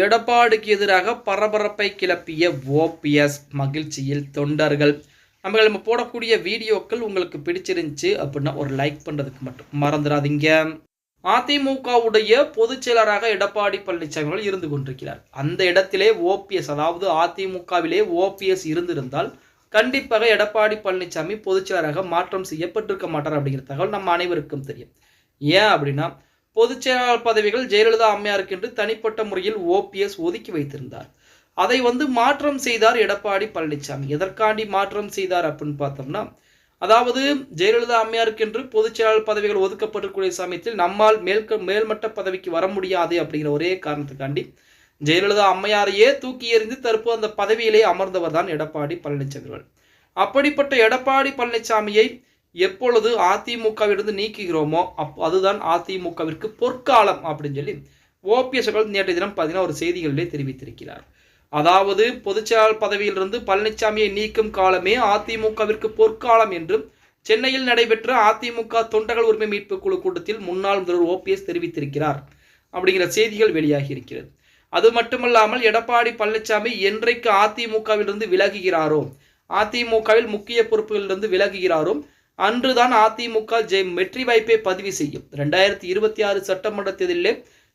எடப்பாடிக்கு எதிராக பரபரப்பை கிளப்பிய ஓபிஎஸ் மகிழ்ச்சியில் தொண்டர்கள். நம்ம போடக்கூடிய வீடியோக்கள் உங்களுக்கு பிடிச்சிருந்துச்சு அப்படின்னா ஒரு லைக் பண்ணுறதுக்கு மட்டும் மறந்துடாதீங்க. அதிமுகவுடைய பொதுச் செயலராக எடப்பாடி பழனிசாமி அவர்கள் இருந்து கொண்டிருக்கிறார். அந்த இடத்திலே ஓபிஎஸ், அதாவது அதிமுகவிலே ஓபிஎஸ் இருந்திருந்தால் கண்டிப்பாக எடப்பாடி பழனிசாமி பொதுச் செயலராக மாற்றம் செய்யப்பட்டிருக்க மாட்டார் அப்படிங்கிற தகவல் நம்ம அனைவருக்கும் தெரியும். ஏன் அப்படின்னா, பொதுச் செயலாளர் பதவிகள் ஜெயலலிதா அம்மையாருக்கு என்று தனிப்பட்ட முறையில் ஓபிஎஸ் ஒதுக்கி வைத்திருந்தார். அதை மாற்றம் செய்தார் எடப்பாடி பழனிசாமி. எதற்காண்டி மாற்றம் செய்தார் அப்படின்னு பார்த்தோம்னா, அதாவது ஜெயலலிதா அம்மையாருக்கு என்று பொதுச் செயலாளர் பதவிகள் ஒதுக்கப்பட்டிருக்கூடிய சமயத்தில் நம்மால் மேல்மட்ட பதவிக்கு வர முடியாது அப்படிங்கிற ஒரே காரணத்துக்காண்டி ஜெயலலிதா அம்மையாரையே தூக்கி எறிந்து தற்போது அந்த பதவியிலே அமர்ந்தவர் தான் எடப்பாடி பழனிசாமி. அப்படிப்பட்ட எடப்பாடி பழனிசாமியை எப்பொழுது அதிமுகவிலிருந்து நீக்குகிறோமோ அதுதான் அதிமுகவிற்கு பொற்காலம் அப்படின்னு சொல்லி ஓபிஎஸ் அவர்கள் நேற்றைய தினம் பார்த்தீங்கன்னா ஒரு செய்திகளிலே தெரிவித்திருக்கிறார். அதாவது பொதுச்செயலாளர் பதவியிலிருந்து பழனிசாமியை நீக்கும் காலமே அதிமுகவிற்கு பொற்காலம் என்று சென்னையில் நடைபெற்ற அதிமுக தொண்டர்கள் உரிமை மீட்பு குழு கூட்டத்தில் முன்னாள் முதல்வர் ஓபிஎஸ் தெரிவித்திருக்கிறார் அப்படிங்கிற செய்திகள் வெளியாகி இருக்கிறது. அது மட்டுமல்லாமல் எடப்பாடி பழனிசாமி என்றைக்கு அதிமுகவிலிருந்து விலகுகிறாரோ, அதிமுகவில் முக்கிய பொறுப்புகளிலிருந்து விலகுகிறாரோ அன்றுதான் அதிமுக வெற்றி வாய்ப்பை பதிவு செய்யும். 2026 சட்டமன்ற தேர்தலிலே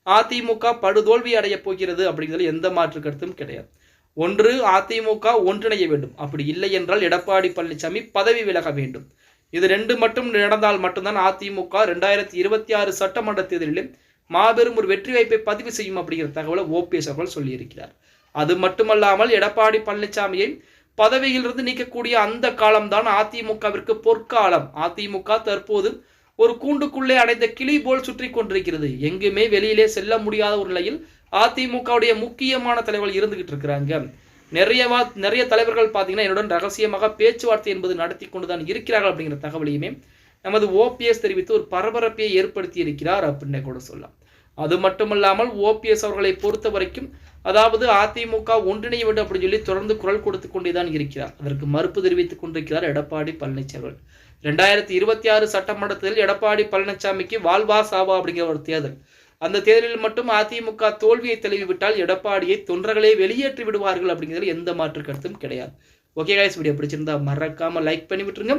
அதிமுக படுதோல்வி அடைய போகிறது அப்படிங்கிறது எந்த மாற்று கருத்தும் கிடையாது. ஒன்று அதிமுக ஒன்றிணைய வேண்டும், அப்படி இல்லை என்றால் எடப்பாடி பழனிசாமி பதவி விலக வேண்டும். இது ரெண்டு மட்டும் நடந்தால் மட்டும்தான் அதிமுக 2026 சட்டமன்ற தேர்தலில் மாபெரும் ஒரு வெற்றி வாய்ப்பை பதிவு செய்யும் அப்படிங்கிற தகவலை ஓபிஎஸ் அவர்கள் சொல்லியிருக்கிறார். அது மட்டுமல்லாமல் எடப்பாடி பழனிசாமியை பதவியிலிருந்து நீக்கக்கூடிய அந்த காலம்தான் அதிமுகவிற்கு பொற்காலம். அதிமுக தற்போது ஒரு கூண்டுக்குள்ளே அடைந்த கிளி போல் சுற்றி கொண்டிருக்கிறது. எங்குமே வெளியிலே செல்ல முடியாத ஒரு நிலையில் அதிமுகவுடைய முக்கியமான தலைவர்கள் இருந்துகிட்டு இருக்கிறாங்க. நிறைய தலைவர்கள் பார்த்தீங்கன்னா என்னுடன் ரகசியமாக பேச்சுவார்த்தை என்பது நடத்தி கொண்டுதான் இருக்கிறார்கள் அப்படிங்கிற தகவலையுமே நமது ஓபிஎஸ் தெரிவித்து ஒரு பரபரப்பையை ஏற்படுத்தி இருக்கிறார் அப்படின்னு கூட சொல்லலாம். அது மட்டுமல்லாமல் ஓபிஎஸ் அவர்களை பொறுத்த வரைக்கும், அதாவது அதிமுக ஒன்றிணைய வேண்டும் அப்படின்னு சொல்லி தொடர்ந்து குரல் கொடுத்து கொண்டேதான் இருக்கிறார். அதற்கு மறுப்பு தெரிவித்துக் கொண்டிருக்கிறார் எடப்பாடி பழனிசாமி. 2026 சட்டமன்றத்தில் எடப்பாடி பழனிசாமிக்கு வாழ்வா சாவா அப்படிங்கிற ஒரு தேர்தல். அந்த தேர்தலில் மட்டும் அதிமுக தோல்வியை தழுவிவிட்டால் எடப்பாடியை தொண்டர்களே வெளியேற்றி விடுவார்கள் அப்படிங்கிறது எந்த மாற்று கருத்தும் கிடையாது. ஓகே கைஸ், வீடியோ பிடிச்சிருந்தா மறக்காம லைக் பண்ணி விட்டுருங்க.